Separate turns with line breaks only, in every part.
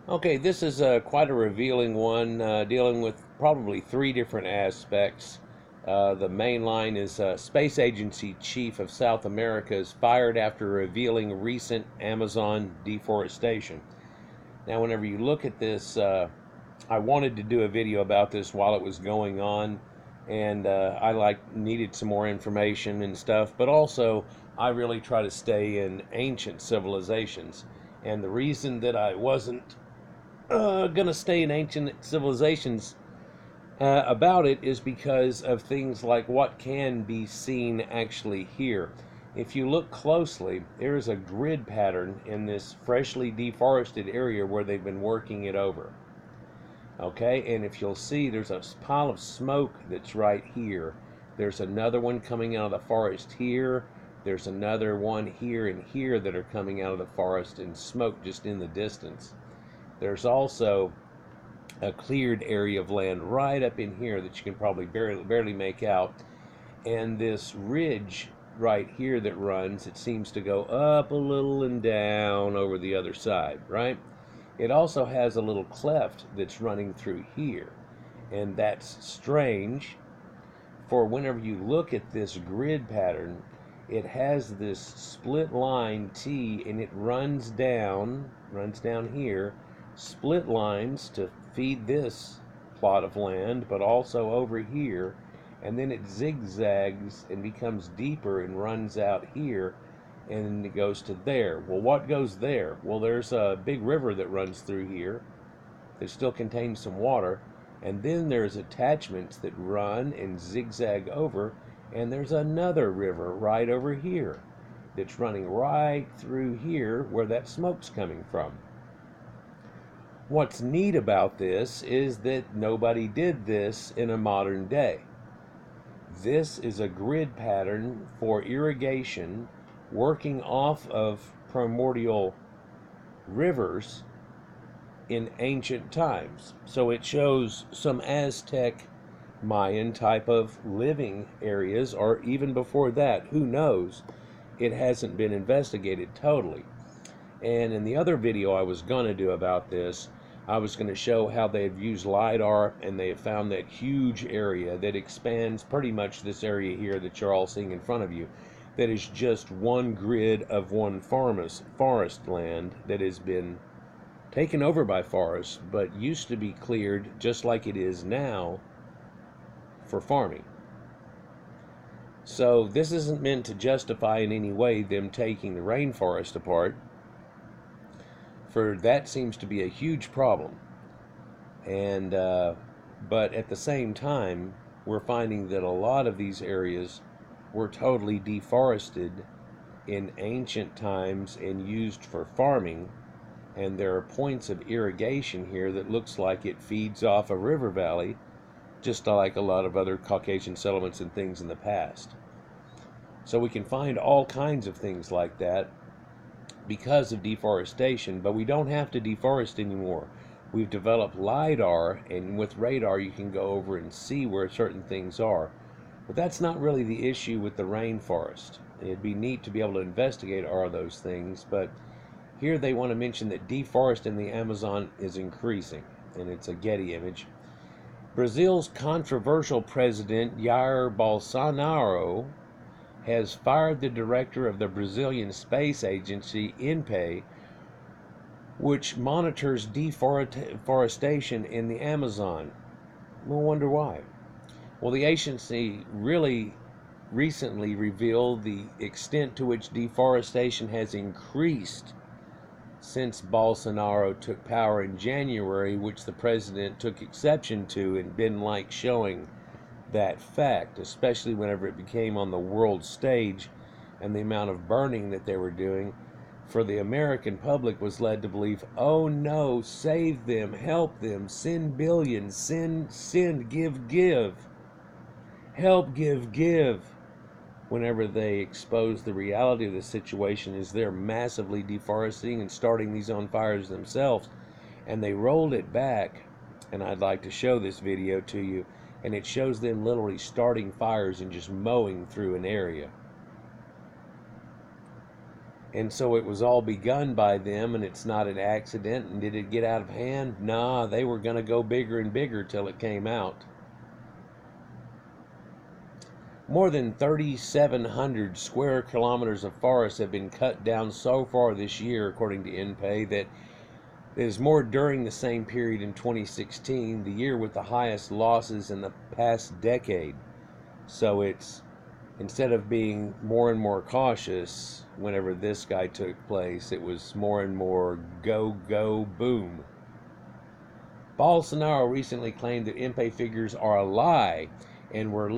Okay, this is quite a revealing one, dealing with probably three different aspects. The main line is Space Agency Chief of South America is fired after revealing recent Amazon deforestation. Now, whenever you look at this, I wanted to do a video about this while it was going on, and needed some more information and stuff, but also I really try to stay in ancient civilizations. And the reason that I wasn't gonna stay in ancient civilizations about it is because of things like what can be seen actually here. If you look closely, there is a grid pattern in this freshly deforested area where they've been working it over. Okay, and if you'll see, there's a pile of smoke that's right here. There's another one coming out of the forest here. There's another one here and here that are coming out of the forest and smoke just in the distance. There's also a cleared area of land right up in here that you can probably barely make out. And this ridge right here that runs, it seems to go up a little and down over the other side, right? It also has a little cleft that's running through here. And that's strange, for whenever you look at this grid pattern, it has this split line T, and it runs down here, split lines to feed this plot of land, but also over here, and then it zigzags and becomes deeper and runs out here, and it goes to there. Well, what goes there? Well, there's a big river that runs through here that still contains some water, and then there's attachments that run and zigzag over, and there's another river right over here that's running right through here where that smoke's coming from. What's neat about this is that nobody did this in a modern day. This is a grid pattern for irrigation working off of primordial rivers in ancient times. So it shows some Aztec, Mayan type of living areas, or even before that, who knows? It hasn't been investigated totally. And in the other video I was going to do about this, I was going to show how they've used LiDAR, and they have found that huge area that expands pretty much this area here that you're all seeing in front of you, that is just one grid of one forest land that has been taken over by forests, but used to be cleared just like it is now for farming. So this isn't meant to justify in any way them taking the rainforest apart, for that seems to be a huge problem. And but at the same time, we're finding that a lot of these areas were totally deforested in ancient times and used for farming, and there are points of irrigation here that looks like it feeds off a river valley, just like a lot of other Caucasian settlements and things in the past. So we can find all kinds of things like that because of deforestation, but we don't have to deforest anymore. We've developed LiDAR, and with radar you can go over and see where certain things are. But that's not really the issue with the rainforest. It'd be neat to be able to investigate all of those things, but here they want to mention that deforestation in the Amazon is increasing, and it's a Getty image. Brazil's controversial president Jair Bolsonaro has fired the director of the Brazilian Space Agency, INPE, which monitors deforestation in the Amazon. We'll wonder why. Well, the agency really recently revealed the extent to which deforestation has increased since Bolsonaro took power in January, which the president took exception to and didn't like showing that fact, especially whenever it became on the world stage, and the amount of burning that they were doing. For the American public was led to believe, oh no, save them, help them, send billions, send, give, help, give. Whenever they expose the reality of the situation is they're massively deforesting and starting these on fires themselves. And they rolled it back, and I'd like to show this video to you, and it shows them literally starting fires and just mowing through an area. And so it was all begun by them, and it's not an accident. And did it get out of hand? Nah, they were going to go bigger and bigger till it came out. More than 3,700 square kilometers of forest have been cut down so far this year, according to NPay, that is more during the same period in 2016, the year with the highest losses in the past decade. So it's, instead of being more and more cautious whenever this guy took place, it was more and more go, go, boom. Bolsonaro recently claimed that NPay figures are a lie and were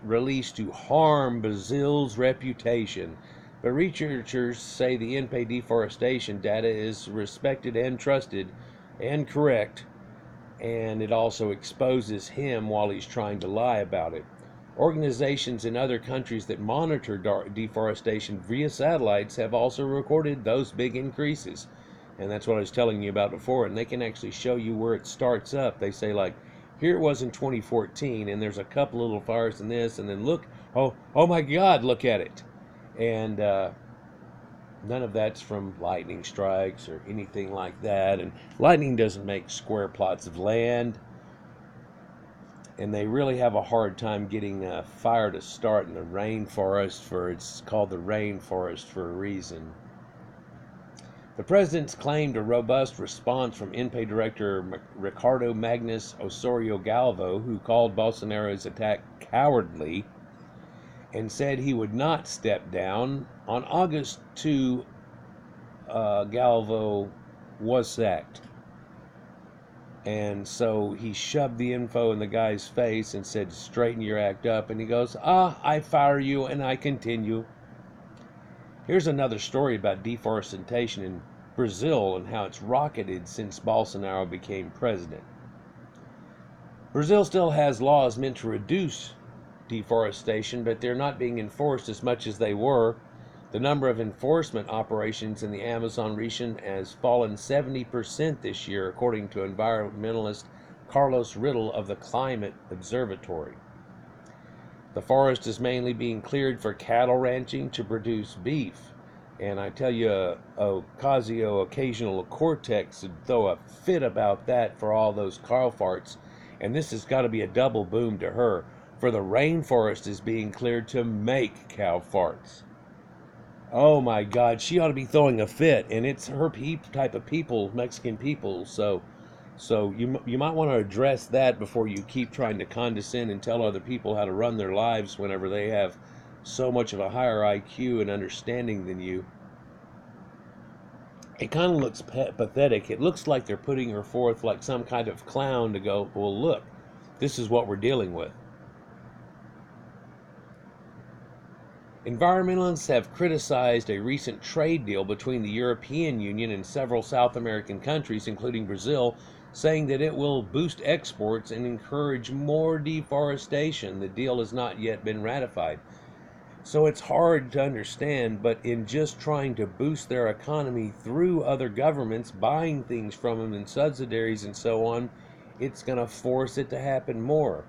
released to harm Brazil's reputation. But researchers say the NPay deforestation data is respected and trusted and correct, and it also exposes him while he's trying to lie about it. Organizations in other countries that monitor deforestation via satellites have also recorded those big increases. And that's what I was telling you about before. And they can actually show you where it starts up. They say, like, here it was in 2014, and there's a couple little fires in this, and then look, oh my God, look at it. And none of that's from lightning strikes or anything like that. And lightning doesn't make square plots of land. And they really have a hard time getting a fire to start in the rainforest. It's called the rainforest for a reason. The president's claimed a robust response from NPay director Ricardo Magnus Osorio Galvo, who called Bolsonaro's attack cowardly and said he would not step down. On August 2, Galvo was sacked. And so he shoved the info in the guy's face and said, straighten your act up. And he goes, I fire you and I continue. Here's another story about deforestation in Brazil and how it's rocketed since Bolsonaro became president. Brazil still has laws meant to reduce deforestation, but they're not being enforced as much as they were. The number of enforcement operations in the Amazon region has fallen 70% this year, according to environmentalist Carlos Riddle of the Climate Observatory. The forest is mainly being cleared for cattle ranching to produce beef. And I tell you, Ocasio-Cortez would throw a fit about that for all those cow farts. And this has got to be a double boom to her, for the rainforest is being cleared to make cow farts. Oh my God, she ought to be throwing a fit, and it's her type of people, Mexican people. So you might want to address that before you keep trying to condescend and tell other people how to run their lives whenever they have so much of a higher IQ and understanding than you. It kind of looks pathetic. It looks like they're putting her forth like some kind of clown to go, well, look, this is what we're dealing with. Environmentalists have criticized a recent trade deal between the European Union and several South American countries, including Brazil, saying that it will boost exports and encourage more deforestation. The deal has not yet been ratified. So it's hard to understand, but in just trying to boost their economy through other governments, buying things from them and subsidiaries and so on, it's going to force it to happen more.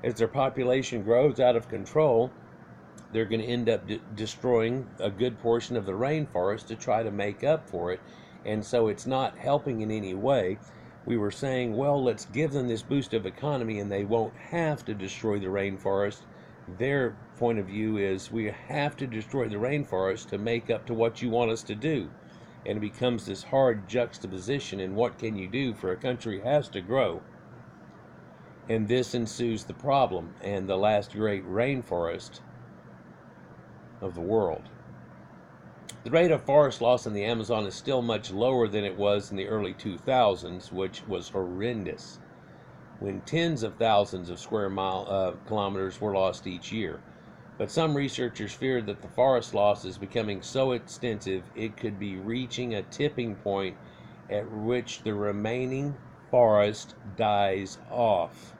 As their population grows out of control, they're going to end up destroying a good portion of the rainforest to try to make up for it. And so it's not helping in any way. We were saying, well, let's give them this boost of economy and they won't have to destroy the rainforest. Their point of view is we have to destroy the rainforest to make up to what you want us to do. And it becomes this hard juxtaposition, and what can you do, for a country has to grow. And this ensues the problem, and the last great rainforest of the world. The rate of forest loss in the Amazon is still much lower than it was in the early 2000s, which was horrendous, when tens of thousands of square kilometers were lost each year. But some researchers fear that the forest loss is becoming so extensive it could be reaching a tipping point at which the remaining forest dies off.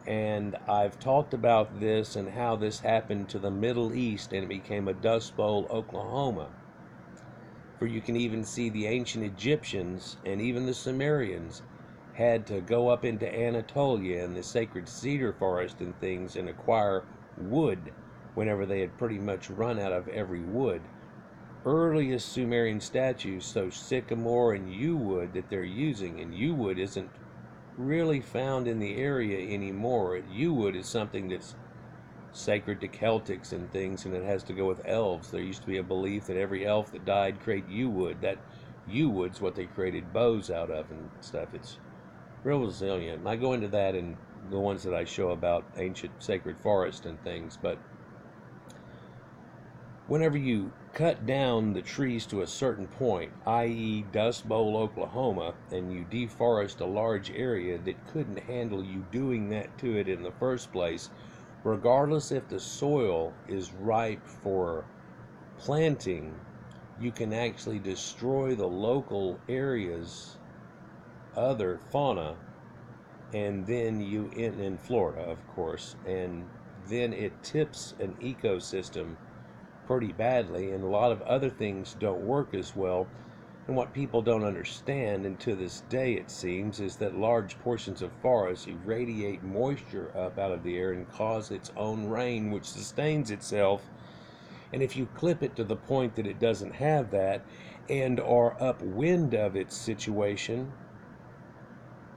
And I've talked about this and how this happened to the Middle East, and it became a Dust Bowl, Oklahoma. For you can even see the ancient Egyptians and even the Sumerians had to go up into Anatolia and the sacred cedar forest and things and acquire wood whenever they had pretty much run out of every wood. earliest Sumerian statues, so sycamore and yew wood that they're using, and yew wood isn't really found in the area anymore. Yew wood is something that's sacred to Celtics and things, and it has to go with elves. There used to be a belief that every elf that died created yew wood. That yew wood's what they created bows out of and stuff. It's real resilient. And I go into that in the ones that I show about ancient sacred forest and things, but whenever you cut down the trees to a certain point, i.e. Dust Bowl, Oklahoma, and you deforest a large area that couldn't handle you doing that to it in the first place, regardless if the soil is ripe for planting, you can actually destroy the local area's other fauna, and then you in Florida, of course, and then it tips an ecosystem pretty badly, and a lot of other things don't work as well. And what people don't understand, and to this day it seems, is that large portions of forests irradiate moisture up out of the air and cause its own rain, which sustains itself. And if you clip it to the point that it doesn't have that and are upwind of its situation,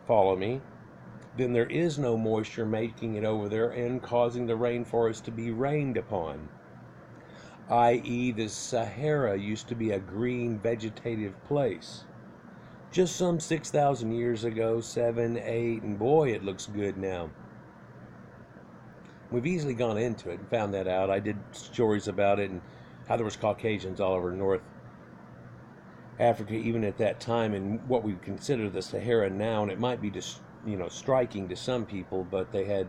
follow me, then there is no moisture making it over there and causing the rainforest to be rained upon. I.e., the Sahara used to be a green vegetative place. Just some 6,000 years ago, 7, 8, and boy, it looks good now. We've easily gone into it and found that out. I did stories about it and how there was Caucasians all over North Africa, even at that time, and what we consider the Sahara now. And it might be just, striking to some people, but they had,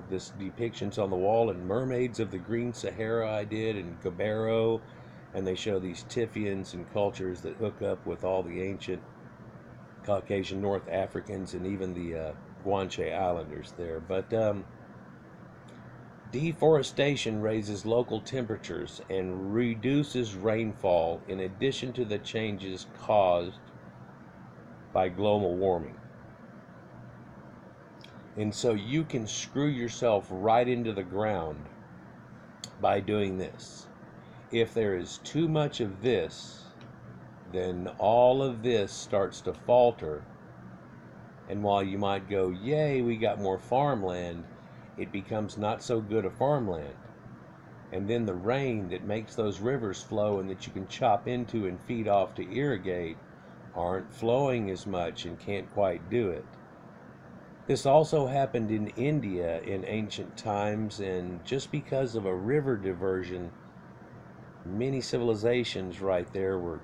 this depictions on the wall and mermaids of the Green Sahara I did, and Gabero, and they show these Tiffians and cultures that hook up with all the ancient Caucasian North Africans and even the Guanche Islanders there. But deforestation raises local temperatures and reduces rainfall in addition to the changes caused by global warming. And so you can screw yourself right into the ground by doing this. If there is too much of this, then all of this starts to falter. And while you might go, yay, we got more farmland, it becomes not so good a farmland. And then the rain that makes those rivers flow and that you can chop into and feed off to irrigate aren't flowing as much and can't quite do it. This also happened in India in ancient times, and just because of a river diversion, many civilizations right there were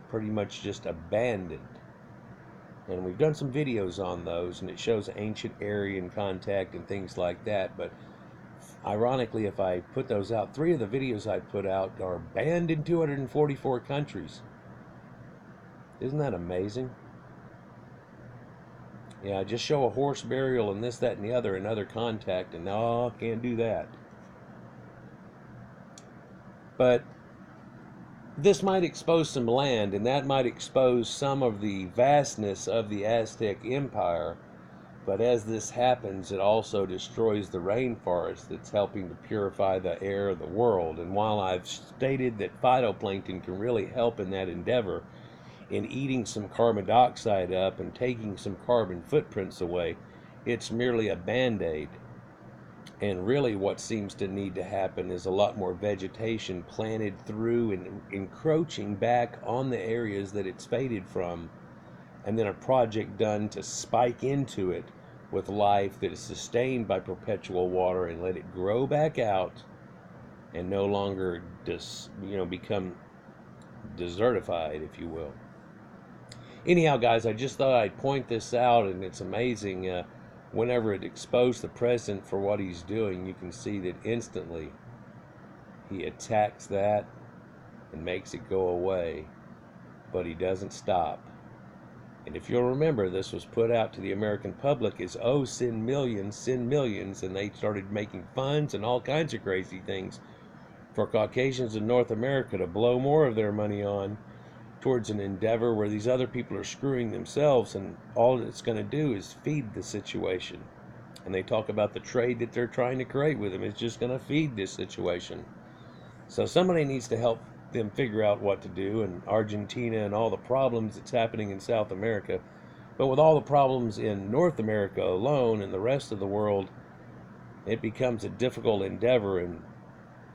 pretty much just abandoned. And we've done some videos on those, and it shows ancient Aryan contact and things like that. But ironically, if I put those out, 3 of the videos I put out are banned in 244 countries. Isn't that amazing? Yeah, just show a horse burial and this, that, and the other, and other contact, and no, can't do that. But this might expose some land, and that might expose some of the vastness of the Aztec Empire. But as this happens, it also destroys the rainforest that's helping to purify the air of the world. And while I've stated that phytoplankton can really help in that endeavor, in eating some carbon dioxide up and taking some carbon footprints away, it's merely a band-aid. And really what seems to need to happen is a lot more vegetation planted through and encroaching back on the areas that it's faded from, and then a project done to spike into it with life that is sustained by perpetual water and let it grow back out and no longer become desertified, if you will. Anyhow, guys, I just thought I'd point this out, and it's amazing. Whenever it exposed the president for what he's doing, you can see that instantly he attacks that and makes it go away, but he doesn't stop. And if you'll remember, this was put out to the American public as, oh, send millions, and they started making funds and all kinds of crazy things for Caucasians in North America to blow more of their money on towards an endeavor where these other people are screwing themselves, and all it's going to do is feed the situation. And they talk about the trade that they're trying to create with them. It's just going to feed this situation. So somebody needs to help them figure out what to do, and Argentina and all the problems that's happening in South America. But with all the problems in North America alone and the rest of the world, it becomes a difficult endeavor, and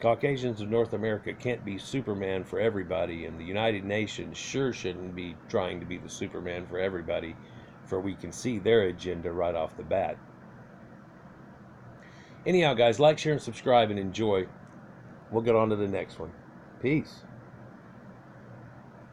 Caucasians of North America can't be Superman for everybody, and the United Nations sure shouldn't be trying to be the Superman for everybody, for we can see their agenda right off the bat. Anyhow, guys, like, share, and subscribe, and enjoy. We'll get on to the next one. Peace.